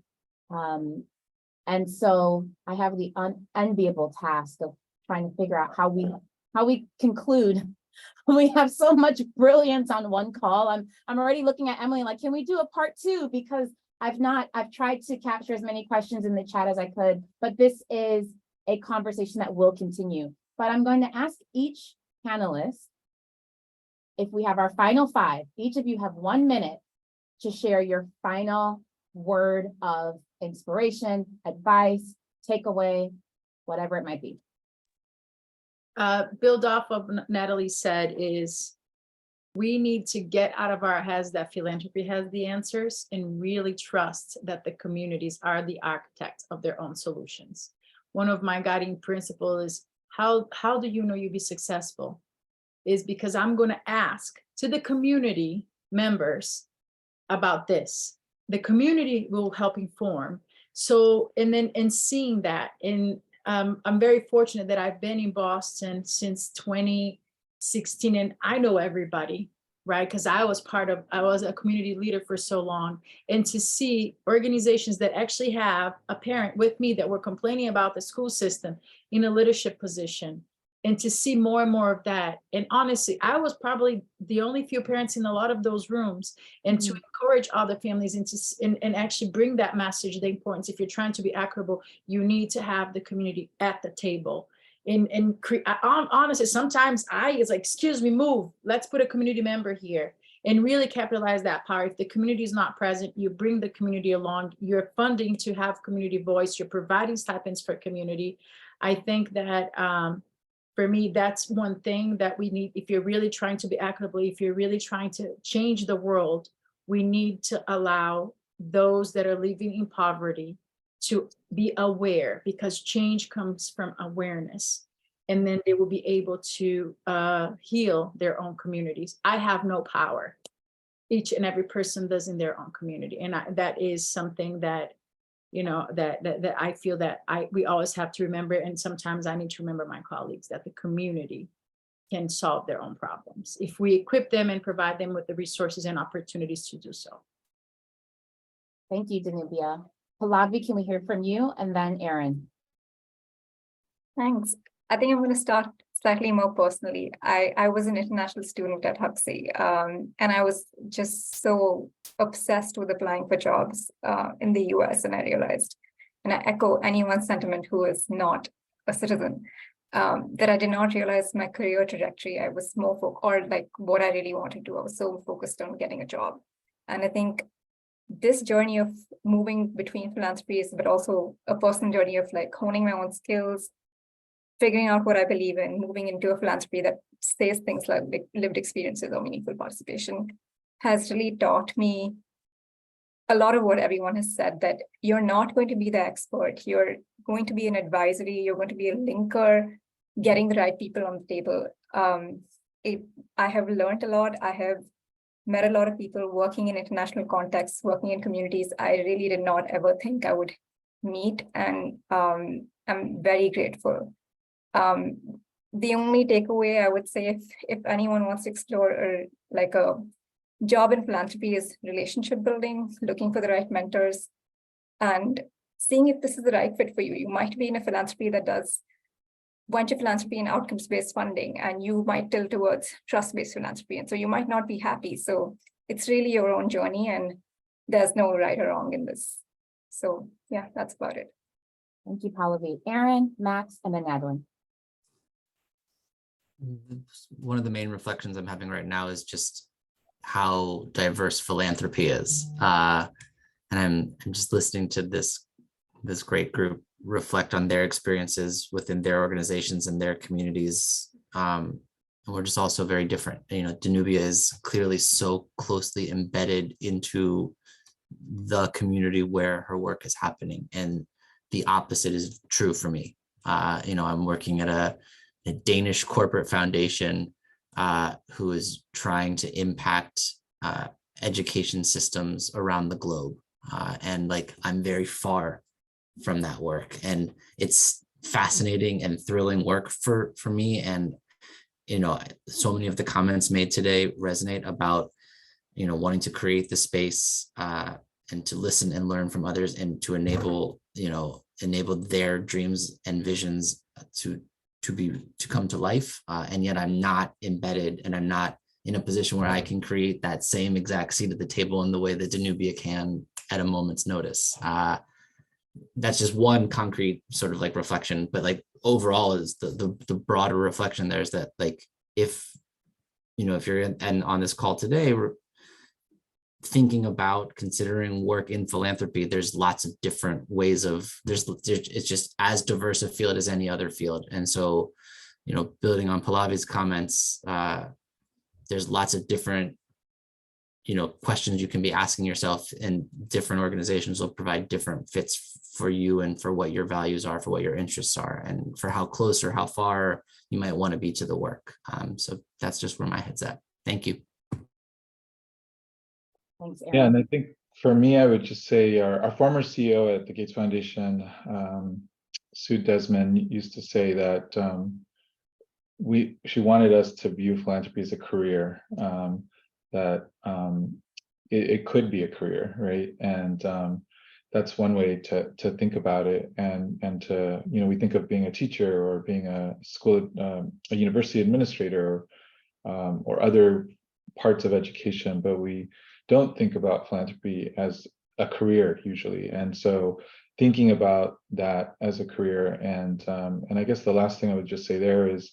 And so I have the unenviable task of trying to figure out how we conclude when we have so much brilliance on one call. I'm already looking at Emily like, can we do a part 2? Because I've tried to capture as many questions in the chat as I could, but this is a conversation that will continue. But I'm going to ask each panelist, if we have our final 5, each of you have 1 minute to share your final word of inspiration, advice, takeaway, whatever it might be. Build off of what Natalie said is we need to get out of our heads that philanthropy has the answers and really trust that the communities are the architects of their own solutions. One of my guiding principles is how do you know you'll be successful? Is because I'm going to ask to the community members about this. The community will help inform. So, and then in seeing that, I'm very fortunate that I've been in Boston since 2016, and I know everybody, right? Because I was a community leader for so long. And to see organizations that actually have a parent with me that were complaining about the school system in a leadership position, and to see more and more of that. And honestly, I was probably the only few parents in a lot of those rooms, and to encourage other families and actually bring that message, the importance, if you're trying to be equitable, you need to have the community at the table. Honestly, sometimes it's like, excuse me, move, let's put a community member here and really capitalize that power. If the community is not present, you bring the community along, you're funding to have community voice, you're providing stipends for community. I think that for me, that's one thing that we need. If you're really trying to be equitable, if you're really trying to change the world, we need to allow those that are living in poverty to be aware, because change comes from awareness. And then they will be able to heal their own communities. I have no power. Each and every person does in their own community. And that is something that, you know, that I feel that we always have to remember. And sometimes I need to remember my colleagues that the community can solve their own problems if we equip them and provide them with the resources and opportunities to do so. Thank you, Danubia. Pallavi, can we hear from you? And then Erin. Thanks. I think I'm going to start slightly more personally. I was an international student at Huxley, and I was just so obsessed with applying for jobs in the US, and I realized, and I echo anyone's sentiment who is not a citizen, that I did not realize my career trajectory. I was more or like what I really wanted to do. I was so focused on getting a job. And I think this journey of moving between philanthropies, but also a personal journey of like honing my own skills, figuring out what I believe in, moving into a philanthropy that says things like lived experiences or meaningful participation, has really taught me a lot of what everyone has said, that you're not going to be the expert. You're going to be an advisory. You're going to be a linker, getting the right people on the table. I have learned a lot. I have met a lot of people working in international contexts, working in communities I really did not ever think I would meet. And I'm very grateful. The only takeaway I would say, if anyone wants to explore like a job in philanthropy, is relationship building, looking for the right mentors, and seeing if this is the right fit for you. You might be in a philanthropy that does venture philanthropy and outcomes-based funding, and you might tilt towards trust-based philanthropy. And so you might not be happy. So it's really your own journey, and there's no right or wrong in this. So yeah, that's about it. Thank you, Pallavi. Erin, Max, and then Natalie. One of the main reflections I'm having right now is just how diverse philanthropy is. And I'm just listening to this great group reflect on their experiences within their organizations and their communities. And we're just also very different. You know, Danubia is clearly so closely embedded into the community where her work is happening. And the opposite is true for me. You know, I'm working at a Danish corporate foundation who is trying to impact education systems around the globe. And like, I'm very far from that work, and it's fascinating and thrilling work for me. And, you know, so many of the comments made today resonate about, you know, wanting to create the space and to listen and learn from others, and to enable their dreams and visions to come to life. And yet I'm not embedded, and I'm not in a position where I can create that same exact seat at the table in the way that Danubia can at a moment's notice. That's just one concrete sort of like reflection, but like overall is the broader reflection there is that, like, if, you know, if you're and on this call today, we're thinking about considering work in philanthropy, there's lots of different ways of, it's just as diverse a field as any other field. And so, you know, building on Pallavi's comments, there's lots of different, you know, questions you can be asking yourself, and different organizations will provide different fits for you and for what your values are, for what your interests are, and for how close or how far you might want to be to the work. So that's just where my head's at. Thank you. Thanks, Erin. Yeah, and I think for me, I would just say our former CEO at the Gates Foundation, Sue Desmond, used to say that she wanted us to view philanthropy as a career, that it could be a career, right? And that's one way to think about it. And to, you know, we think of being a teacher or being a school, a university administrator, or other parts of education, but we don't think about philanthropy as a career usually. And so thinking about that as a career, and I guess the last thing I would just say there is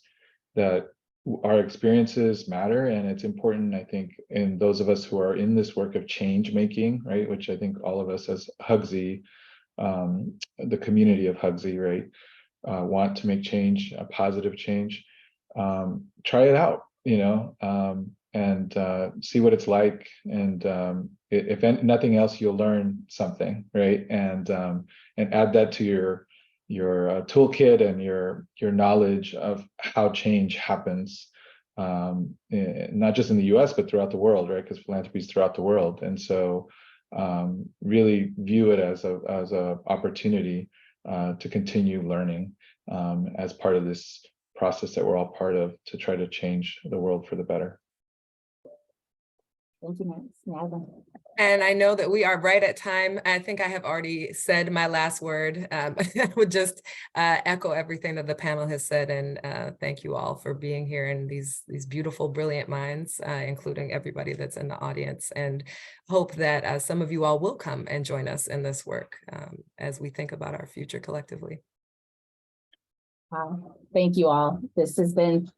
that our experiences matter, and it's important, I think, in those of us who are in this work of change making, right, which I think all of us as Huxley, the community of Huxley, right, want to make change, a positive change. try it out, and see what it's like. And if nothing else, you'll learn something, right? And add that to your toolkit and your knowledge of how change happens, not just in the US, but throughout the world, right? Because philanthropy is throughout the world. And so really view it as a opportunity to continue learning as part of this process that we're all part of to try to change the world for the better. Thank you, Max. And I know that we are right at time. I think I have already said my last word. I would just echo everything that the panel has said, and thank you all for being here, and these beautiful, brilliant minds, including everybody that's in the audience, and hope that some of you all will come and join us in this work as we think about our future collectively. Wow. Thank you all. This has been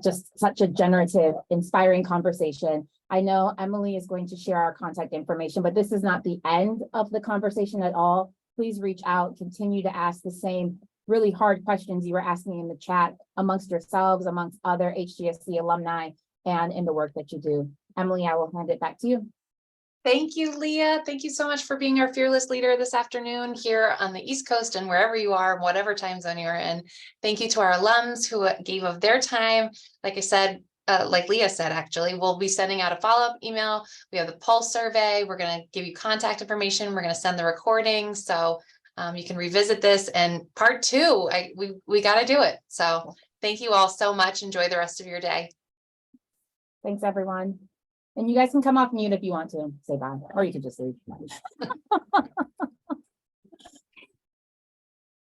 just such a generative, inspiring conversation. I know Emily is going to share our contact information, but this is not the end of the conversation at all. Please reach out, continue to ask the same really hard questions you were asking in the chat amongst yourselves, amongst other HGSC alumni, and in the work that you do. Emily, I will hand it back to you. Thank you, Leah. Thank you so much for being our fearless leader this afternoon here on the East Coast and wherever you are, whatever time zone you're in. Thank you to our alums who gave of their time. Like I said, like Leah said, actually, we'll be sending out a follow-up email. We have the pulse survey. We're going to give you contact information. We're going to send the recording. So you can revisit this, and part 2, we got to do it. So thank you all so much. Enjoy the rest of your day. Thanks, everyone. And you guys can come off mute if you want to say bye, or you can just leave.